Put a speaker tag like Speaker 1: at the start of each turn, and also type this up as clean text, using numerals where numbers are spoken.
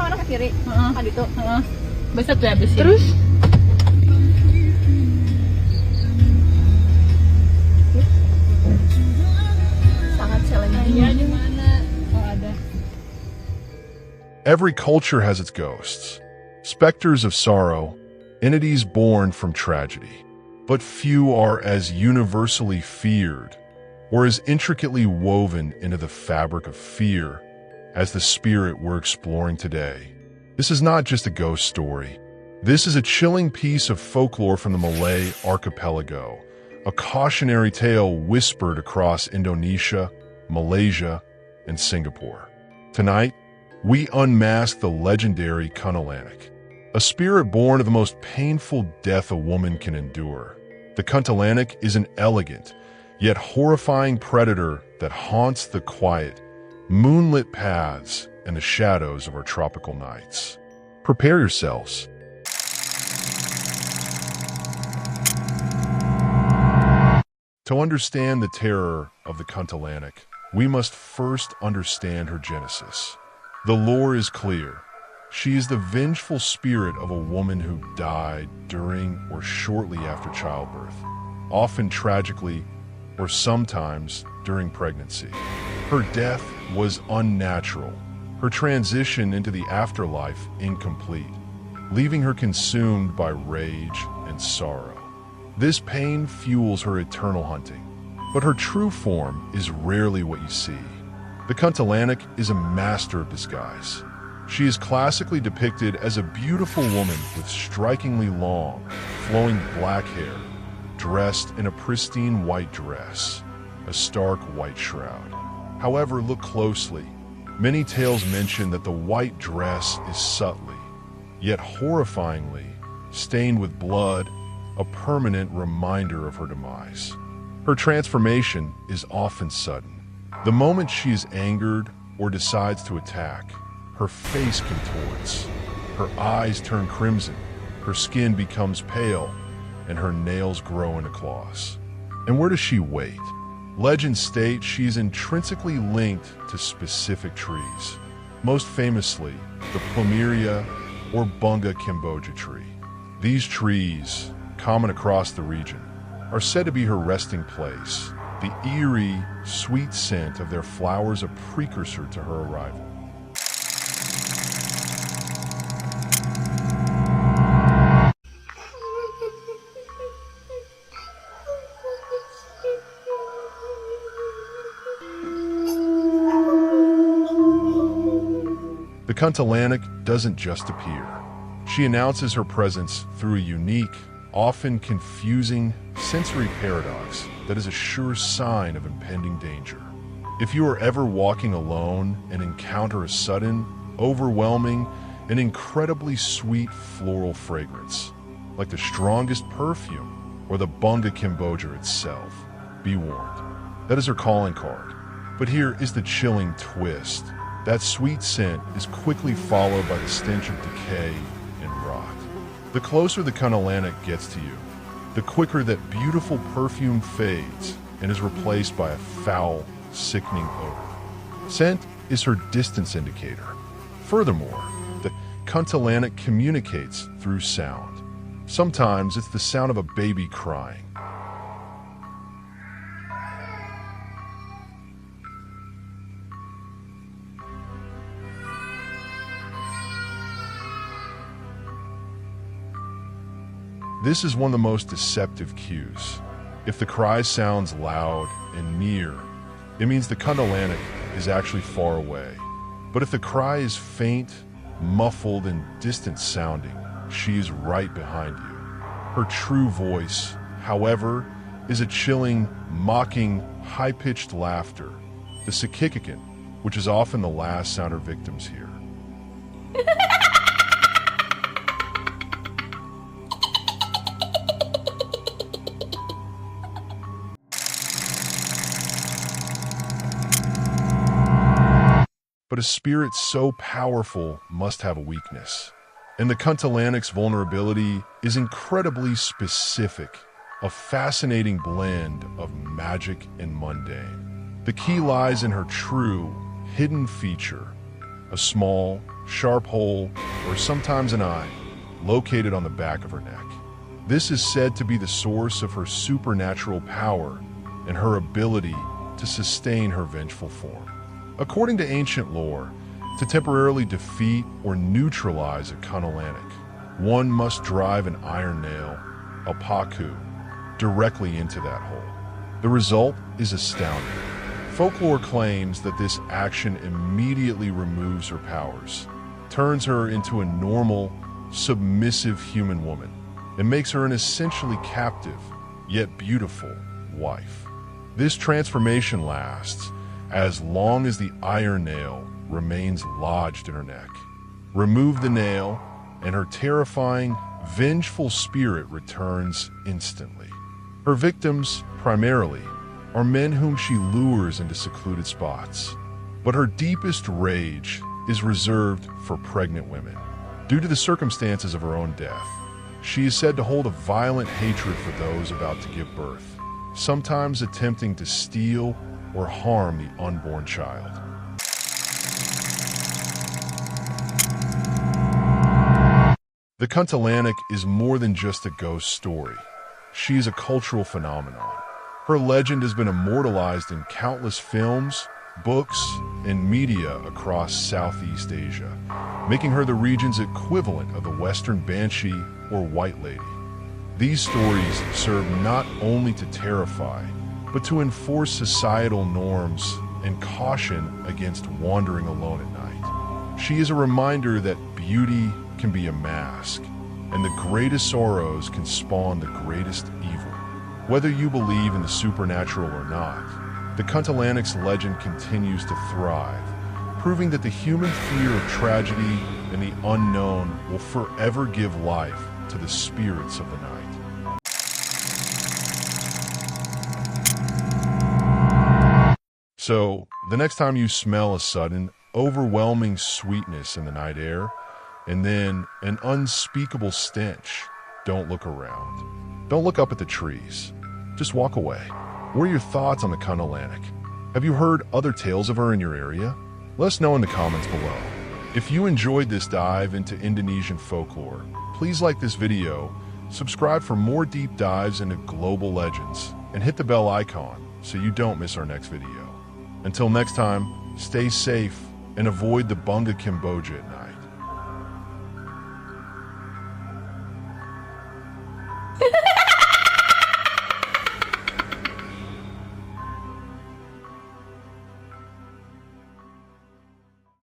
Speaker 1: kanan ke kiri. Kan gitu.
Speaker 2: Bisa tuh habisin.
Speaker 1: Terus sangat challenging.
Speaker 2: Iya di mana? Oh ada.
Speaker 3: Every culture has its ghosts, specters of sorrow, entities born from tragedy. But few are as universally feared or as intricately woven into the fabric of fear as the spirit we're exploring today. This is not just a ghost story. This is a chilling piece of folklore from the Malay Archipelago, a cautionary tale whispered across Indonesia, Malaysia, and Singapore. Tonight, we unmask the legendary Kuntilanak, a spirit born of the most painful death a woman can endure. The Kuntilanak is an elegant, yet horrifying predator that haunts the quiet, moonlit paths and the shadows of our tropical nights. Prepare yourselves. To understand the terror of the Kuntilanak, we must first understand her genesis. The lore is clear. She is the vengeful spirit of a woman who died during or shortly after childbirth, often tragically or sometimes during pregnancy. Her death was unnatural, her transition into the afterlife incomplete, leaving her consumed by rage and sorrow. This pain fuels her eternal hunting, but her true form is rarely what you see. The Kuntilanak is a master of disguise. She is classically depicted as a beautiful woman with strikingly long, flowing black hair, dressed in a pristine white dress, a stark white shroud. However, look closely. Many tales mention that the white dress is subtly, yet horrifyingly, stained with blood, a permanent reminder of her demise. Her transformation is often sudden. The moment she is angered or decides to attack, her face contorts, her eyes turn crimson, her skin becomes pale, and her nails grow into claws. And where does she wait? Legends state she is intrinsically linked to specific trees, most famously the plumeria or bunga Cambodia tree. These trees, common across the region, are said to be her resting place, the eerie, sweet scent of their flowers a precursor to her arrival. The Kuntilanak doesn't just appear. She announces her presence through a unique, often confusing sensory paradox that is a sure sign of impending danger. If you are ever walking alone and encounter a sudden, overwhelming, and incredibly sweet floral fragrance, like the strongest perfume or the bunga Cambodia itself, be warned. That is her calling card. But here is the chilling twist. That sweet scent is quickly followed by the stench of decay and rot. The closer the Kuntilanak gets to you, the quicker that beautiful perfume fades and is replaced by a foul, sickening odor. Scent is her distance indicator. Furthermore, the Kuntilanak communicates through sound. Sometimes it's the sound of a baby crying. This is one of the most deceptive cues. If the cry sounds loud and near, it means the Kuntilanak is actually far away. But if the cry is faint, muffled, and distant sounding, she is right behind you. Her true voice, however, is a chilling, mocking, high-pitched laughter, the sikikikan, which is often the last sound her victims hear. But a spirit so powerful must have a weakness. And the Kuntilanak's vulnerability is incredibly specific, a fascinating blend of magic and mundane. The key lies in her true, hidden feature, a small, sharp hole, or sometimes an eye, located on the back of her neck. This is said to be the source of her supernatural power and her ability to sustain her vengeful form. According to ancient lore, to temporarily defeat or neutralize a Kuntilanak, one must drive an iron nail, a paku, directly into that hole. The result is astounding. Folklore claims that this action immediately removes her powers, turns her into a normal, submissive human woman, and makes her an essentially captive, yet beautiful, wife. This transformation lasts as long as the iron nail remains lodged in her neck. Remove the nail, and her terrifying, vengeful spirit returns instantly. Her victims, primarily, are men whom she lures into secluded spots. But her deepest rage is reserved for pregnant women. Due to the circumstances of her own death, she is said to hold a violent hatred for those about to give birth, sometimes attempting to steal or harm the unborn child. The Kuntilanak is more than just a ghost story. She is a cultural phenomenon. Her legend has been immortalized in countless films, books, and media across Southeast Asia, making her the region's equivalent of the Western Banshee or White Lady. These stories serve not only to terrify, but to enforce societal norms and caution against wandering alone at night. She is a reminder that beauty can be a mask, and the greatest sorrows can spawn the greatest evil. Whether you believe in the supernatural or not, the Kuntilanak's legend continues to thrive, proving that the human fear of tragedy and the unknown will forever give life to the spirits of the night. So, the next time you smell a sudden, overwhelming sweetness in the night air, and then an unspeakable stench, don't look around. Don't look up at the trees. Just walk away. What are your thoughts on the Kuntilanak? Have you heard other tales of her in your area? Let us know in the comments below. If you enjoyed this dive into Indonesian folklore, please like this video, subscribe for more deep dives into global legends, and hit the bell icon so you don't miss our next video. Until next time, stay safe and avoid the Bunga Kamboja at night.